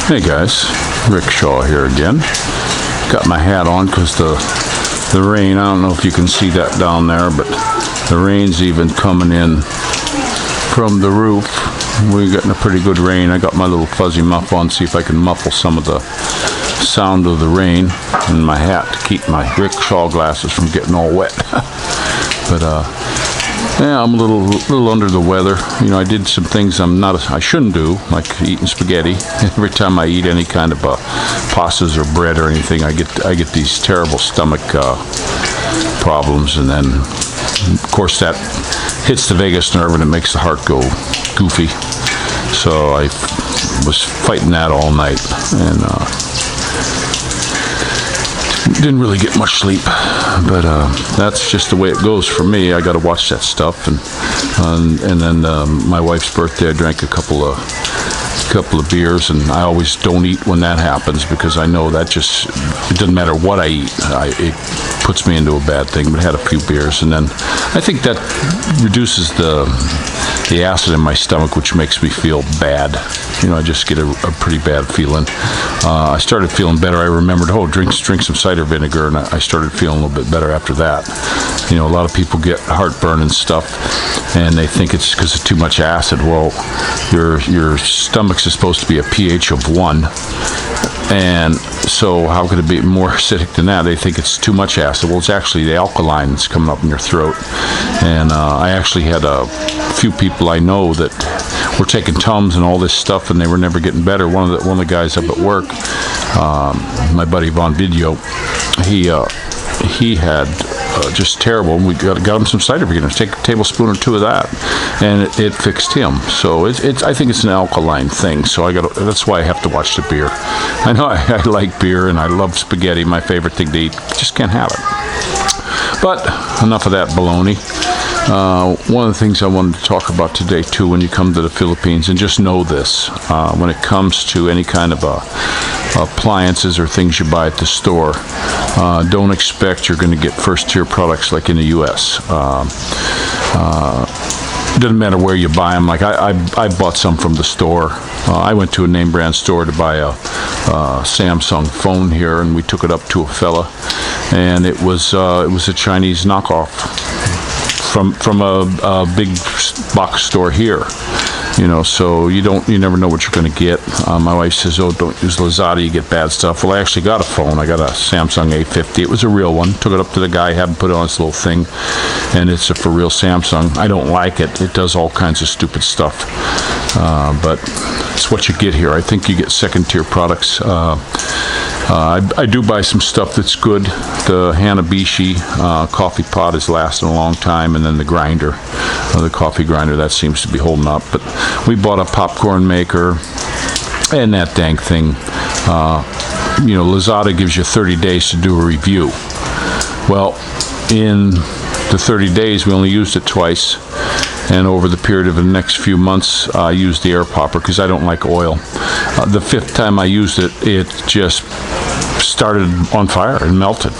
Hey guys, Rickshaw here again. Got my hat on because the rain, I don't know if you can see that down there, but the rain's even coming in from the roof. We're getting a pretty good rain. I got my little fuzzy muff on, see if I can muffle some of the sound of the rain, and my hat to keep my rickshaw glasses from getting all wet. But yeah, I'm a little under the weather. You know, I did some things I shouldn't do, like eating spaghetti. Every time I eat any kind of pastas or bread or anything, I get these terrible stomach problems, and then of course that hits the vagus nerve and it makes the heart go goofy. So I was fighting that all night, and didn't really get much sleep, but that's just the way it goes for me. I got to watch that stuff, and then my wife's birthday, I drank a couple of beers, and I always don't eat when that happens because I know that it doesn't matter what I eat, it puts me into a bad thing. But I had a few beers, and then I think that reduces the acid in my stomach, which makes me feel bad. You know, I just get a pretty bad feeling. I started feeling better. I remembered, drink some cider vinegar, and I started feeling a little bit better after that. You know, a lot of people get heartburn and stuff, and they think it's because of too much acid. Well, your stomach's supposed to be a pH of 1, and so how could it be more acidic than that? They think it's too much acid. Well, it's actually the alkaline that's coming up in your throat. And I actually had a few people I know that were taking Tums and all this stuff, and they were never getting better. One of the guys up at work, my buddy Von Video, he had just terrible. We got him some cider vinegar. Take a tablespoon or 2 of that, and it fixed him. So I think it's an alkaline thing. So that's why I have to watch the beer. I know I like beer and I love spaghetti. My favorite thing to eat. Just can't have it. But enough of that baloney. One of the things I wanted to talk about today too, when you come to the Philippines, and just know this, when it comes to any kind of appliances or things you buy at the store, don't expect you're going to get first-tier products like in the U.S. Doesn't matter where you buy them. Like I bought some from the store. I went to a name brand store to buy a Samsung phone here, and we took it up to a fella, and it was a Chinese knockoff from a big box store here. You know, so you never know what you're going to get. My wife says, don't use Lazada, you get bad stuff. Well, I actually got a phone. I got a Samsung A50. It was a real one. Took it up to the guy, had him put it on this little thing, and it's a for real Samsung. I don't like it. It does all kinds of stupid stuff, but it's what you get here. I think you get second-tier products. I do buy some stuff that's good. The Hanabishi coffee pot is lasting a long time, and then the grinder, the coffee grinder, that seems to be holding up. But we bought a popcorn maker, and that dang thing. You know, Lazada gives you 30 days to do a review. Well, in the 30 days, we only used it twice. And over the period of the next few months, I used the air popper because I don't like oil. The 5th time I used it, it just started on fire and melted,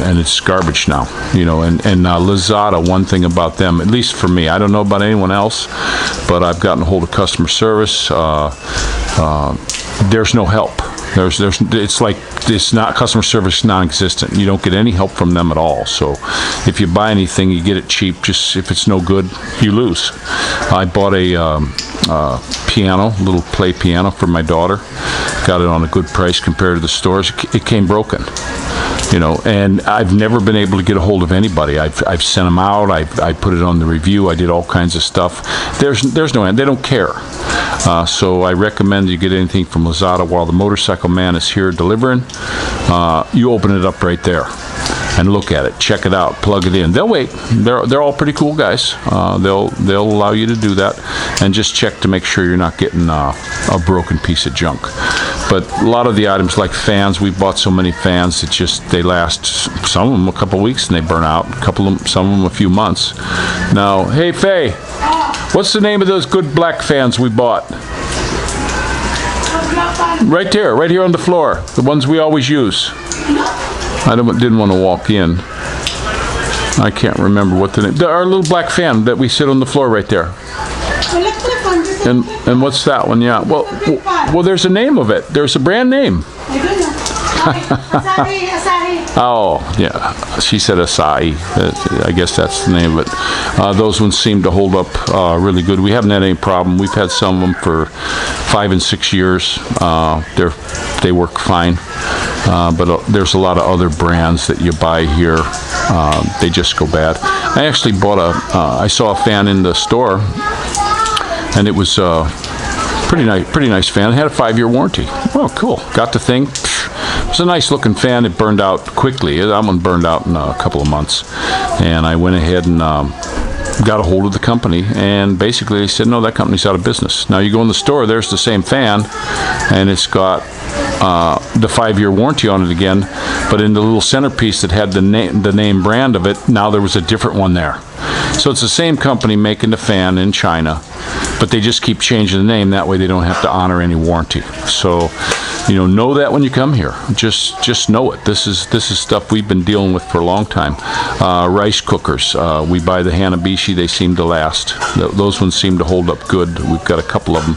and it's garbage now. You know, and Lazada, one thing about them, at least for me, I don't know about anyone else, but I've gotten a hold of customer service. There's no help. It's like it's not customer service non-existent. You don't get any help from them at all. So if you buy anything, you get it cheap. Just if it's no good, you lose. I bought a piano, little play piano for my daughter. Got it on a good price compared to the stores. It came broken. You know, and I've never been able to get a hold of anybody. I've sent them out. I put it on the review. I did all kinds of stuff. There's no end. They don't care. So I recommend you get anything from Lazada while the motorcycle man is here delivering. You open it up right there and look at it, check it out, plug it in. They'll wait. They're all pretty cool guys. They'll allow you to do that, and just check to make sure you're not getting a broken piece of junk. But a lot of the items, like fans, we bought so many fans that they last, some of them a couple weeks and they burn out. Some of them a few months. Now, hey Faye, what's the name of those good black fans we bought? Right here on the floor. The ones we always use. I didn't want to walk in. I can't remember what the name. Our little black fan that we sit on the floor right there. Electric fan. And what's that one? Yeah. Well, there's a name of it. There's a brand name. Oh, yeah. She said Acai. I guess that's the name of it. Those ones seem to hold up really good. We haven't had any problem. We've had some of them for 5 and 6 years. They work fine. But there's a lot of other brands that you buy here. They just go bad. I actually bought I saw a fan in the store, and it was pretty nice fan. It had a 5-year warranty. Oh, cool. Got the thing. It was a nice looking fan. It burned out quickly. That one burned out in a couple of months. And I went ahead and got a hold of the company, and basically they said, no, that company's out of business. Now you go in the store, there's the same fan, and it's got the 5-year warranty on it again, but in the little centerpiece that had the name brand of it, now there was a different one there. So it's the same company making the fan in China, but they just keep changing the name. That way they don't have to honor any warranty. So, know that when you come here. Just know it. This is stuff we've been dealing with for a long time. Rice cookers. We buy the Hanabishi. They seem to last. Those ones seem to hold up good. We've got a couple of them,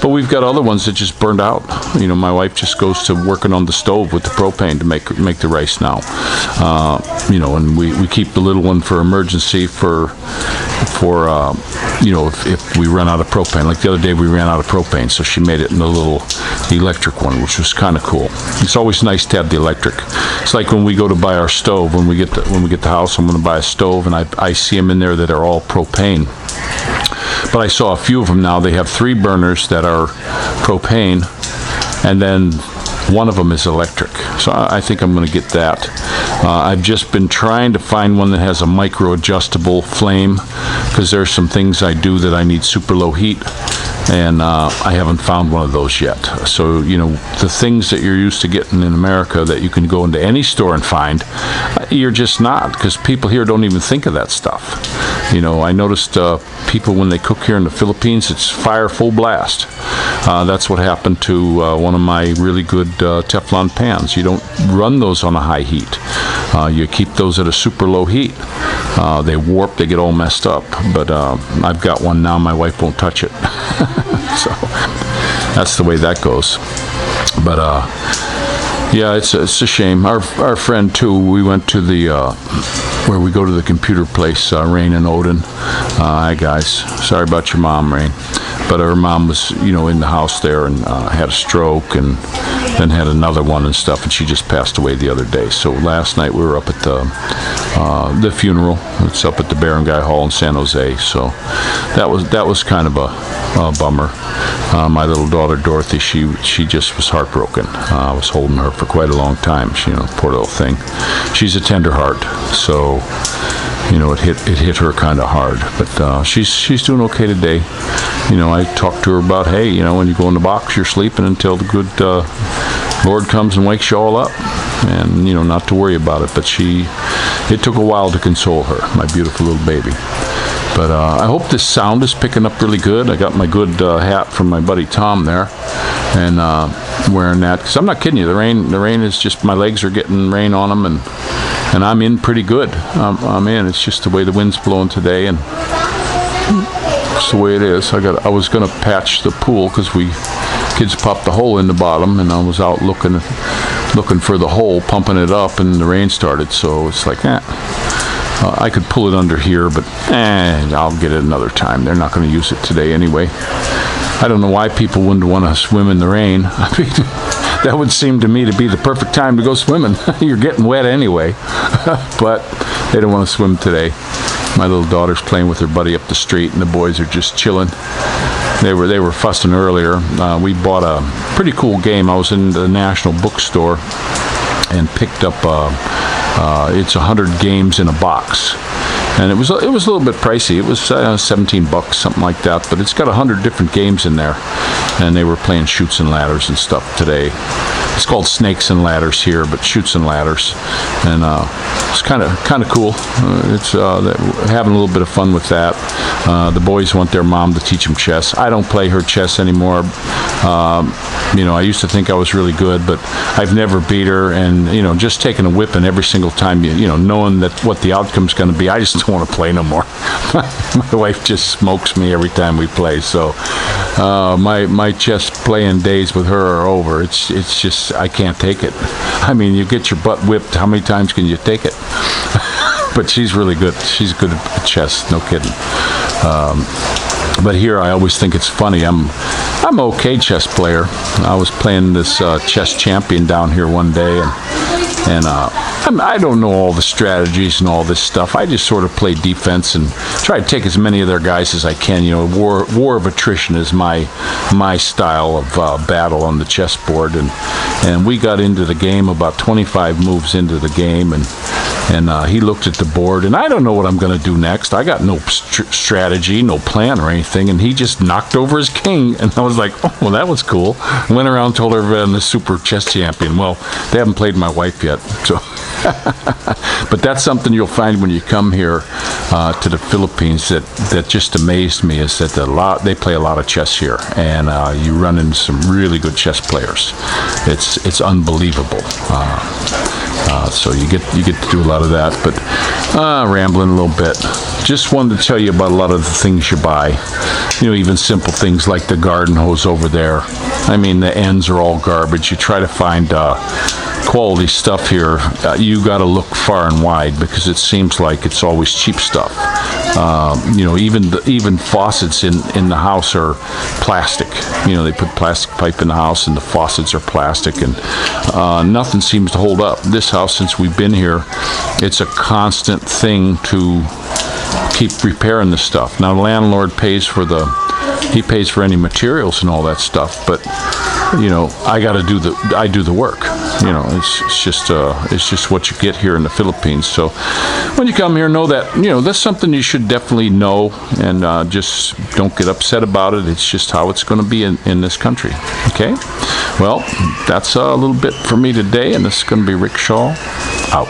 but we've got other ones that just burned out. My wife just goes to working on the stove with the propane to make the rice now. And we keep the little one for emergency for if we run out of propane. Like the other day we ran out of propane, so she made it in the little electric one, which was kind of cool. It's always nice to have the electric. It's like when we go to buy our stove, when we get the house, I'm going to buy a stove, and I see them in there that are all propane. But I saw a few of them now. They have 3 burners that are propane, and then one of them is electric. So I think I'm going to get that. I've just been trying to find one that has a micro adjustable flame, because there's some things I do that I need super low heat, and I haven't found one of those yet. So the things that you're used to getting in America that you can go into any store and find, you're just not, because people here don't even think of that stuff. I noticed people, when they cook here in the Philippines, it's fire full blast. That's what happened to one of my really good Teflon pans. You don't run those on a high heat. You keep those at a super low heat. They warp, they get all messed up. But I've got one now, my wife won't touch it. So that's the way that goes. But yeah, it's a shame. Our friend too, we went to the where we go to the computer place, Rain and Odin. Hi guys, sorry about your mom, Rain. But her mom was, in the house there, and had a stroke, and then had another one and stuff, and she just passed away the other day. So last night we were up at the funeral. It's up at the Barangay Hall in San Jose. So that was kind of a bummer. My little daughter Dorothy, she just was heartbroken. I was holding her for quite a long time. She, poor little thing. She's a tender heart, so it hit her kind of hard. But she's doing okay today. I talked to her about, hey, when you go in the box, you're sleeping until the good Lord comes and wakes you all up, and not to worry about it. But it took a while to console her, my beautiful little baby. But I hope this sound is picking up really good. I got my good hat from my buddy Tom there, and wearing that, because I'm not kidding you. The rain is just, my legs are getting rain on them, and I'm in pretty good. I'm in. It's just the way the wind's blowing today, and it's the way it is. I was gonna patch the pool, because kids popped the hole in the bottom, and I was out looking for the hole, pumping it up, and the rain started. So it's like, I could pull it under here, but I'll get it another time. They're not going to use it today anyway. I don't know why people wouldn't want to swim in the rain. I mean, that would seem to me to be the perfect time to go swimming. You're getting wet anyway. But they don't want to swim today. My little daughter's playing with her buddy up the street, and the boys are just chilling. They were fussing earlier. We bought a pretty cool game. I was in the National Bookstore and picked up it's 100 games in a box, and it was a little bit pricey. It was $17, something like that, but it's got 100 different games in there, and they were playing Chutes and Ladders and stuff today. it's called Snakes and Ladders here, but Chutes and Ladders, and it's kind of cool. It's having a little bit of fun with that. The boys want their mom to teach them chess. I don't play her chess anymore. I used to think I was really good, but I've never beat her, and just taking a whipping every single time, knowing that what the outcome's going to be, I just don't want to play no more. My wife just smokes me every time we play, so my chess playing days with her are over. It's just, I can't take it. I mean, you get your butt whipped, how many times can you take it? But she's really good. She's good at chess, no kidding. But here, I always think it's funny. I'm an okay chess player. I was playing this chess champion down here one day, and I don't know all the strategies and all this stuff. I just sort of play defense and try to take as many of their guys as I can. War of attrition is my style of battle on the chessboard, and we got into the game about 25 moves into the game, and he looked at the board, and I don't know what I'm going to do next. I got no strategy, no plan or anything, and he just knocked over his king, and I was like, oh, well, that was cool. Went around and told everybody I'm the super chess champion. Well, they haven't played my wife yet, so... But that's something you'll find when you come here to the Philippines that just amazed me, is that they play a lot of chess here, and you run into some really good chess players. It's unbelievable. So you get to do a lot of that, but rambling a little bit. Just wanted to tell you about a lot of the things you buy. Even simple things like the garden hose over there. I mean, the ends are all garbage. You try to find quality stuff here. You got to look far and wide, because it seems like it's always cheap stuff. Even faucets in the house are plastic. They put plastic pipe in the house, and the faucets are plastic, and nothing seems to hold up. This house, since we've been here, it's a constant thing to keep repairing the stuff. Now, the landlord pays for any materials and all that stuff, but I do the work. It's just what you get here in the Philippines. So when you come here, know that that's something you should definitely know, and just don't get upset about it. It's just how it's going to be in this country. Okay, well, that's a little bit for me today, and this is going to be Rick Shaw out.